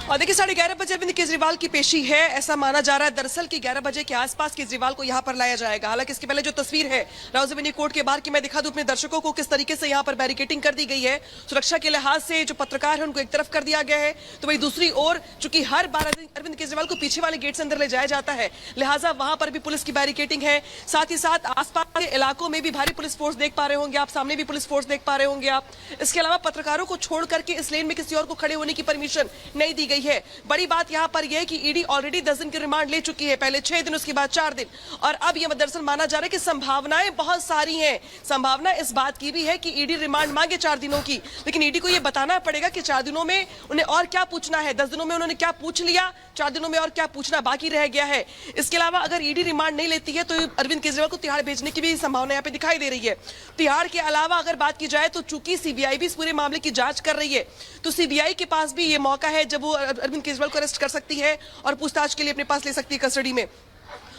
और देखिए 11:30 बजे अरविंद केजरीवाल की पेशी है, ऐसा माना जा रहा है। दरअसल कि 11 बजे के आसपास केजरीवाल को यहां पर लाया जाएगा। हालांकि इसके पहले जो तस्वीर है राउज़ेवेन्यू कोर्ट के बाहर की मैं दिखा दूं अपने दर्शकों को, किस तरीके से यहां पर बैरिकेटिंग कर दी गई है। सुरक्षा के लिहाज से जो पत्रकार है उनको एक तरफ कर दिया गया है, तो वही दूसरी ओर चूंकि हर बार अरविंद केजरीवाल को पीछे वाले गेट से अंदर ले जाया जाता है, लिहाजा वहां पर भी पुलिस की बैरिकेटिंग है। साथ ही साथ आसपास के इलाकों में भी भारी पुलिस फोर्स देख पा रहे होंगे आप, सामने भी पुलिस फोर्स देख पा रहे होंगे आप। इसके अलावा पत्रकारों को छोड़ करके इस लेन में किसी और को खड़े होने की परमिशन नहीं दी गई है। बड़ी बात यहां पर यह है कि ईडी ऑलरेडी 10 दिन की रिमांड ले चुकी है, पहले 6 दिन, उसके बाद 4 दिन, और अब यह दरअसल माना जा रहा है कि संभावनाएं बहुत सारी हैं। संभावना इस बात की भी है कि ईडी रिमांड मांगे 4 दिनों की, लेकिन ईडी को यह बताना पड़ेगा कि 4 दिनों में उन्हें और क्या पूछना है। 10 दिनों में उन्होंने क्या पूछ लिया, 4 दिनों में और क्या पूछना बाकी रह गया है। इसके अलावा अगर ईडी रिमांड नहीं लेती है तो अरविंद केजरीवाल को तिहाड़ भेजने की भी संभावना यहां पे दिखाई दे रही है। तिहाड़ के अलावा अगर बात की जाए तो चूंकि सीबीआई भी इस पूरे मामले की जांच कर रही है, तो सीबीआई के पास भी ये मौका है जब वो अरविंद केजरीवाल को अरेस्ट कर सकती है और पूछताछ के लिए अपने पास ले सकती है कस्टडी में।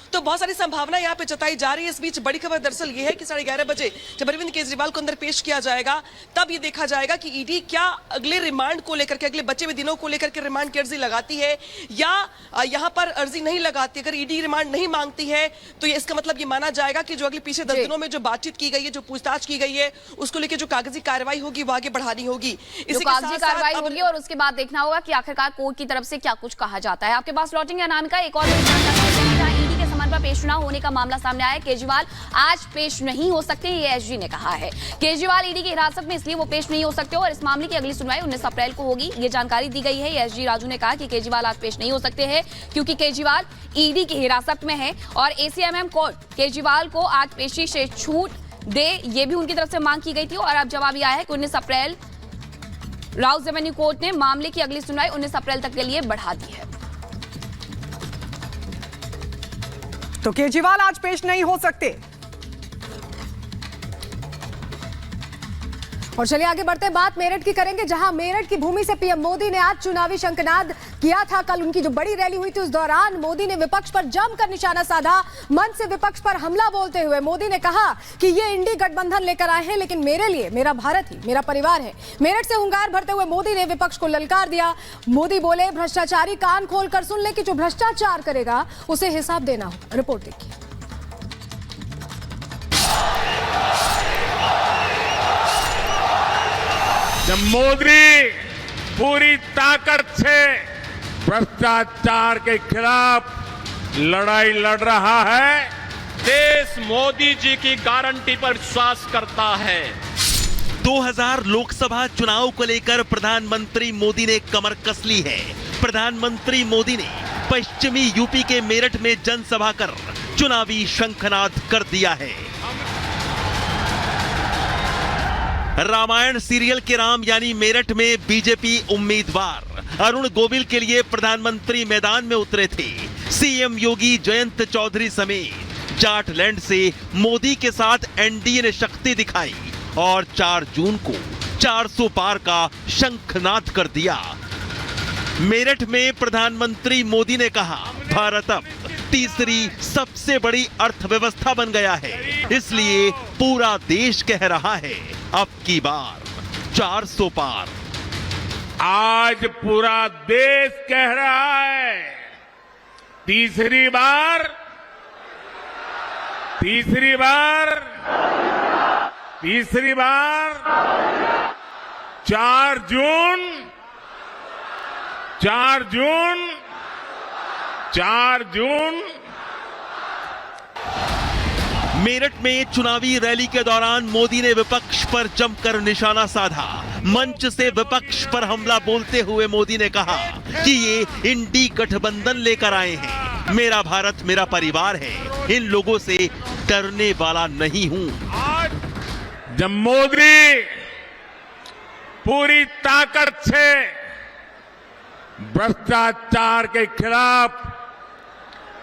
तो बहुत सारी संभावना यहां पे जताई जा रही है। इस बीच बड़ी खबर दरअसल ये है कि 11:30 बजे जब अरविंद केजरीवाल को अंदर पेश किया जाएगा, तब ये देखा जाएगा कि ईडी क्या अगले रिमांड को लेकर के, अगले बचे हुए दिनों को लेकर के रिमांड की अर्जी लगाती है या यहां पर अर्जी नहीं लगाती। अगर ईडी रिमांड नहीं मांगती है तो इसका मतलब ये माना जाएगा कि जो अगले पीछे 10 दिनों में जो बातचीत की गई है, जो पूछताछ की गई है, उसको लेकर जो कागजी कार्रवाई होगी वो आगे बढ़ानी होगी। इसी कागजी कार्रवाई होगी और उसके बाद देखना होगा कि आखिरकार कोर्ट की तरफ से क्या कुछ कहा जाता है। आपके पास लौटेंगे अनामिका, एक और ईडी के समन पर पेश न होने का मामला सामने आया। केजरीवाल आज पेश नहीं हो सकते, ये एसजी ने कहा है। केजरीवाल ईडी की हिरासत में इसलिए वो पेश नहीं हो सकते और इस मामले की अगली सुनवाई 19 अप्रैल को होगी, ये जानकारी दी गई है। एसजी राजू ने कहा कि केजरीवाल आज पेश नहीं हो सकते हैं क्योंकि केजरीवाल ईडी की हिरासत में है और एसीएमएम कोर्ट केजरीवाल को आज पेशी से छूट दे, ये भी उनकी तरफ से मांग की गई थी और अब जवाब आया है कि 19 अप्रैल राउज़ेवेन्यू कोर्ट ने मामले की अगली सुनवाई 19 अप्रैल तक के लिए बढ़ा दी है। तो केजरीवाल आज पेश नहीं हो सकते। और चलिए आगे बढ़ते, बात मेरठ की करेंगे, जहां मेरठ की भूमि से पीएम मोदी ने आज चुनावी शंखनाद किया था। कल उनकी जो बड़ी रैली हुई थी उस दौरान मोदी ने विपक्ष पर जमकर निशाना साधा। मंच से विपक्ष पर हमला बोलते हुए मोदी ने कहा कि ये इंडी गठबंधन लेकर आए हैं, लेकिन मेरे लिए मेरा भारत ही मेरा परिवार है। मेरठ से हुंकार भरते हुए मोदी ने विपक्ष को ललकार दिया। मोदी बोले, भ्रष्टाचारी कान खोलकर सुन ले कि जो भ्रष्टाचार करेगा उसे हिसाब देना हो। रिपोर्ट देखिए। जब मोदी पूरी ताकत से भ्रष्टाचार के खिलाफ लड़ाई लड़ रहा है, देश मोदी जी की गारंटी पर विश्वास करता है। 2000 लोकसभा चुनाव को लेकर प्रधानमंत्री मोदी ने कमर कस ली है। प्रधानमंत्री मोदी ने पश्चिमी यूपी के मेरठ में जनसभा कर चुनावी शंखनाद कर दिया है। रामायण सीरियल के राम यानी मेरठ में बीजेपी उम्मीदवार अरुण गोविल के लिए प्रधानमंत्री मैदान में उतरे थे। सीएम योगी, जयंत चौधरी समेत जाटलैंड से मोदी के साथ एनडीए ने शक्ति दिखाई और 4 जून को 400 पार का शंखनाद कर दिया। मेरठ में प्रधानमंत्री मोदी ने कहा, भारत अब तीसरी सबसे बड़ी अर्थव्यवस्था बन गया है, इसलिए पूरा देश कह रहा है अब की बार 400 पार। आज पूरा देश कह रहा है तीसरी बार 4 जून। मेरठ में चुनावी रैली के दौरान मोदी ने विपक्ष पर जमकर निशाना साधा। मंच से विपक्ष पर हमला बोलते हुए मोदी ने कहा कि ये इंडी गठबंधन लेकर आए हैं, मेरा भारत मेरा परिवार है, इन लोगों से डरने वाला नहीं हूं। जब मोदी पूरी ताकत से भ्रष्टाचार के खिलाफ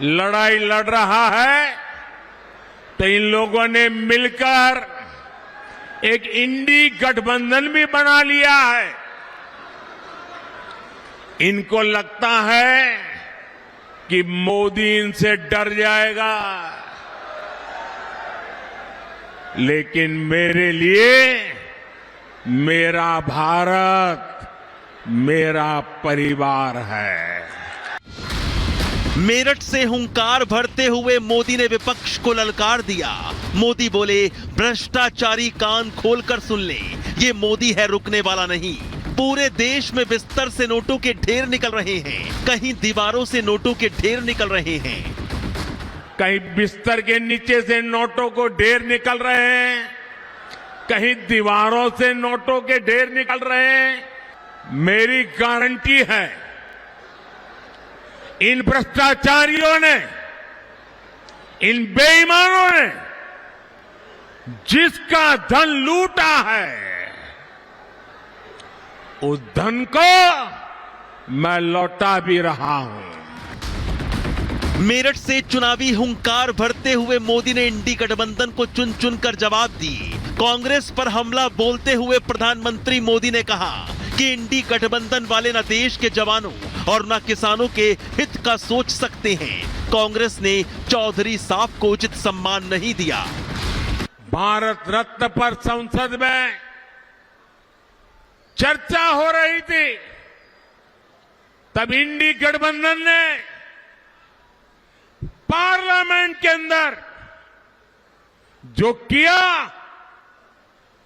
लड़ाई लड़ रहा है, तो इन लोगों ने मिलकर एक इंडी गठबंधन भी बना लिया है। इनको लगता है कि मोदी इनसे डर जाएगा, लेकिन मेरे लिए मेरा भारत मेरा परिवार है। मेरठ से हुंकार भरते हुए मोदी ने विपक्ष को ललकार दिया। मोदी बोले, भ्रष्टाचारी कान खोलकर सुन ले, ये मोदी है रुकने वाला नहीं। पूरे देश में बिस्तर से नोटों के ढेर निकल रहे हैं, कहीं दीवारों से नोटों के ढेर निकल रहे हैं। कहीं बिस्तर के नीचे से नोटों को ढेर निकल रहे हैं, कहीं दीवारों से नोटों के ढेर निकल रहे हैं। मेरी गारंटी है, इन भ्रष्टाचारियों ने, इन बेईमानों ने जिसका धन लूटा है, उस धन को मैं लौटा भी रहा हूं। मेरठ से चुनावी हुंकार भरते हुए मोदी ने इंडी गठबंधन को चुन चुनकर जवाब दी। कांग्रेस पर हमला बोलते हुए प्रधानमंत्री मोदी ने कहा कि इंडी गठबंधन वाले न देश के जवानों और न किसानों के हित का सोच सकते हैं। कांग्रेस ने चौधरी साहब को उचित सम्मान नहीं दिया। भारत रत्न पर संसद में चर्चा हो रही थी, तब इंडी गठबंधन ने पार्लियामेंट के अंदर जो किया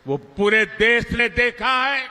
वो पूरे देश ने देखा है।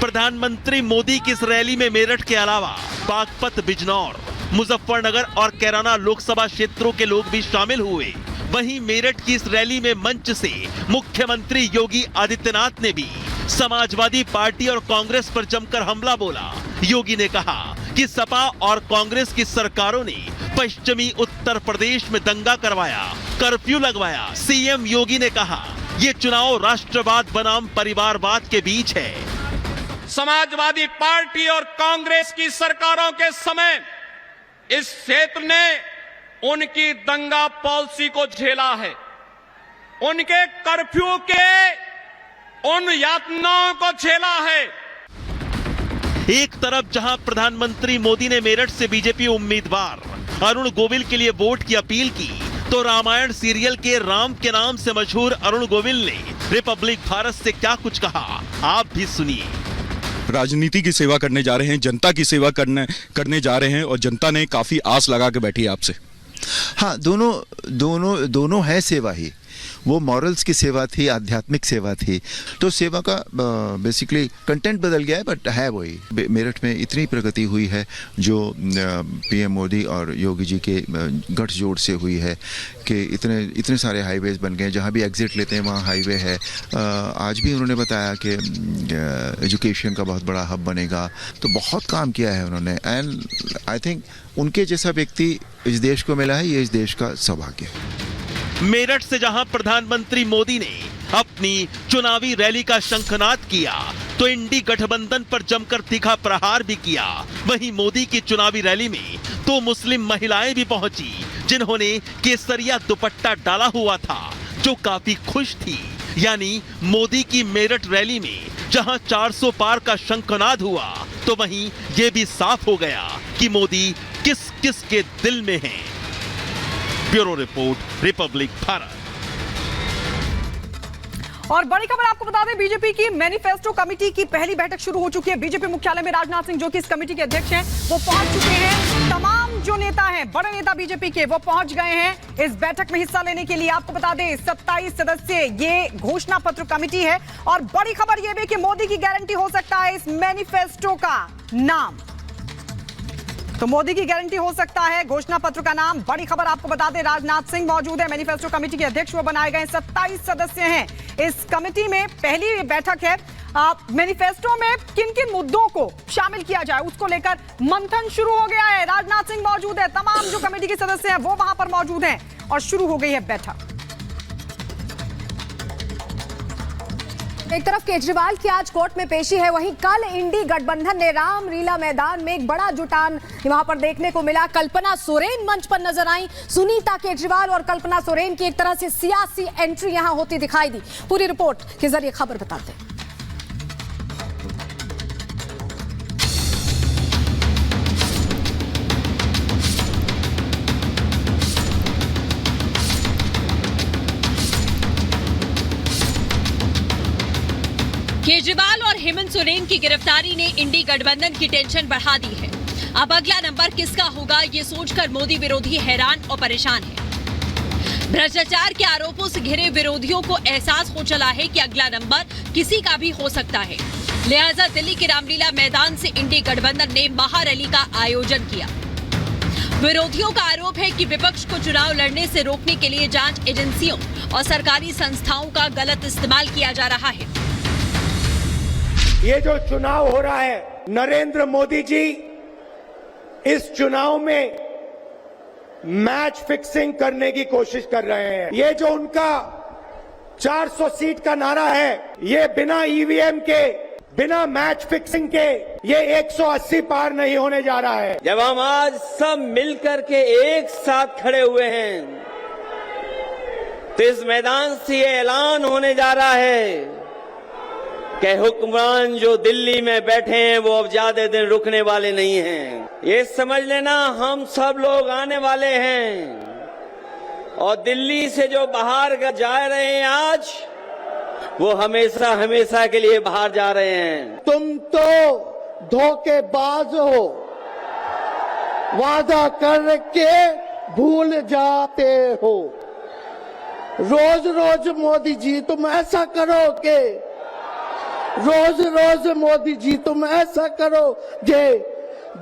प्रधानमंत्री मोदी की इस रैली में मेरठ के अलावा बागपत, बिजनौर, मुजफ्फरनगर और कैराना लोकसभा क्षेत्रों के लोग भी शामिल हुए। वहीं मेरठ की इस रैली में मंच से मुख्यमंत्री योगी आदित्यनाथ ने भी समाजवादी पार्टी और कांग्रेस पर जमकर हमला बोला। योगी ने कहा कि सपा और कांग्रेस की सरकारों ने पश्चिमी उत्तर प्रदेश में दंगा करवाया, कर्फ्यू लगवाया। सीएम योगी ने कहा, ये चुनाव राष्ट्रवाद बनाम परिवारवाद के बीच है। समाजवादी पार्टी और कांग्रेस की सरकारों के समय इस क्षेत्र ने उनकी दंगा पॉलिसी को झेला है, उनके कर्फ्यू के उन यातनाओं को झेला है। एक तरफ जहां प्रधानमंत्री मोदी ने मेरठ से बीजेपी उम्मीदवार अरुण गोविल के लिए वोट की अपील की, तो रामायण सीरियल के राम के नाम से मशहूर अरुण गोविल ने रिपब्लिक भारत से क्या कुछ कहा, आप भी सुनिए। राजनीति की सेवा करने जा रहे हैं, जनता की सेवा करने जा रहे हैं और जनता ने काफी आस लगा के बैठी है आपसे। हाँ, दोनों है सेवा ही। वो मॉरल्स की सेवा थी, आध्यात्मिक सेवा थी। तो सेवा का बेसिकली कंटेंट बदल गया है, बट है वही। मेरठ में इतनी प्रगति हुई है जो पीएम मोदी और योगी जी के गठजोड़ से हुई है कि इतने सारे हाईवेज बन गए। जहाँ भी एग्जिट लेते हैं वहाँ हाईवे है। आज भी उन्होंने बताया कि एजुकेशन का बहुत बड़ा हब बनेगा। तो बहुत काम किया है उन्होंने, एंड आई थिंक उनके जैसा व्यक्ति इस देश को मिला है, ये इस देश का सौभाग्य है। मेरठ से जहां प्रधानमंत्री मोदी ने अपनी चुनावी रैली का शंखनाद किया, तो इंडी गठबंधन पर जमकर तीखा प्रहार भी किया। वहीं मोदी की चुनावी रैली में तो मुस्लिम महिलाएं भी पहुंची, जिन्होंने केसरिया दुपट्टा डाला हुआ था, जो काफी खुश थी। यानी मोदी की मेरठ रैली में जहां 400 पार का शंखनाद हुआ, तो वहीं ये भी साफ हो गया कि मोदी किस किस के दिल में हैं। Bureau report, Republic Bharat. और बड़ी खबर आपको बता दें, बीजेपी की मैनिफेस्टो कमेटी की पहली बैठक शुरू हो चुकी है। बीजेपी मुख्यालय में राजनाथ सिंह, जो कि इस कमेटी के अध्यक्ष हैं, वो पहुंच चुके हैं। तमाम जो नेता हैं, बड़े नेता बीजेपी के, वो पहुंच गए हैं इस बैठक में हिस्सा लेने के लिए। आपको बता दें, 27 सदस्यीय ये घोषणा पत्र कमेटी है। और बड़ी खबर यह भी कि मोदी की गारंटी हो सकता है इस मैनिफेस्टो का नाम। तो मोदी की गारंटी हो सकता है घोषणा पत्र का नाम। बड़ी खबर आपको बता दें, राजनाथ सिंह मौजूद है, मैनिफेस्टो कमेटी के अध्यक्ष वो बनाए गए। 27 सदस्य हैं इस कमेटी में। पहली बैठक है। मैनिफेस्टो में किन किन मुद्दों को शामिल किया जाए, उसको लेकर मंथन शुरू हो गया है। राजनाथ सिंह मौजूद है, तमाम जो कमेटी के सदस्य हैं वो वहां पर मौजूद हैं और शुरू हो गई है बैठक। एक तरफ केजरीवाल की आज कोर्ट में पेशी है, वहीं कल इंडी गठबंधन ने रामलीला मैदान में एक बड़ा जुटान वहां पर देखने को मिला। कल्पना सोरेन मंच पर नजर आई। सुनीता केजरीवाल और कल्पना सोरेन की एक तरह से सियासी एंट्री यहां होती दिखाई दी। पूरी रिपोर्ट के जरिए खबर बताते हैं। केजरीवाल और हेमंत सोरेन की गिरफ्तारी ने इंडी गठबंधन की टेंशन बढ़ा दी है। अब अगला नंबर किसका होगा, ये सोचकर मोदी विरोधी हैरान और परेशान है। भ्रष्टाचार के आरोपों से घिरे विरोधियों को एहसास हो चला है कि अगला नंबर किसी का भी हो सकता है। लिहाजा दिल्ली के रामलीला मैदान से इंडी गठबंधन ने महारैली का आयोजन किया। विरोधियों का आरोप है कि विपक्ष को चुनाव लड़ने से रोकने के लिए जांच एजेंसियों और सरकारी संस्थाओं का गलत इस्तेमाल किया जा रहा है। ये जो चुनाव हो रहा है, नरेंद्र मोदी जी इस चुनाव में मैच फिक्सिंग करने की कोशिश कर रहे हैं। ये जो उनका 400 सीट का नारा है, ये बिना ईवीएम के, बिना मैच फिक्सिंग के ये 180 पार नहीं होने जा रहा है। जब हम आज सब मिलकर के एक साथ खड़े हुए हैं तो इस मैदान से ये ऐलान होने जा रहा है कि हुक्मरान जो दिल्ली में बैठे हैं वो अब ज्यादा दिन रुकने वाले नहीं हैं। ये समझ लेना, हम सब लोग आने वाले हैं और दिल्ली से जो बाहर जा रहे हैं आज, वो हमेशा हमेशा के लिए बाहर जा रहे हैं। तुम तो धोखेबाज हो, वादा करके भूल जाते हो। रोज रोज मोदी जी तुम ऐसा करोगे, रोज रोज मोदी जी तुम ऐसा करोगे,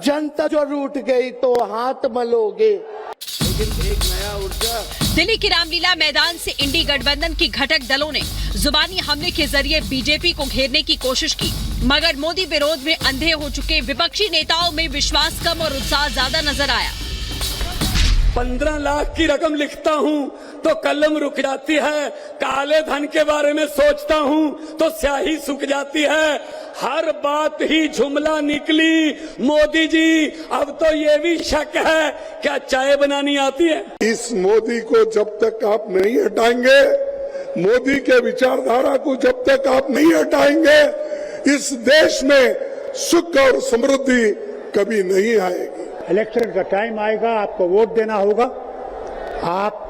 जनता जो रूठ गई तो हाथ मलोगे। लेकिन एक नया ऊर्जा। दिल्ली के रामलीला मैदान से इंडी गठबंधन की घटक दलों ने जुबानी हमले के जरिए बीजेपी को घेरने की कोशिश की, मगर मोदी विरोध में अंधे हो चुके विपक्षी नेताओं में विश्वास कम और उत्साह ज्यादा नजर आया। 15 लाख की रकम लिखता हूँ तो कलम रुक जाती है, काले धन के बारे में सोचता हूँ तो स्याही सूख जाती है। हर बात ही जुमला निकली। मोदी जी, अब तो ये भी शक है, क्या चाय बनानी आती है? इस मोदी को जब तक आप नहीं हटाएंगे, मोदी के विचारधारा को जब तक आप नहीं हटाएंगे, इस देश में सुख और समृद्धि कभी नहीं आएगी। इलेक्शन का टाइम आएगा, आपको वोट देना होगा। आप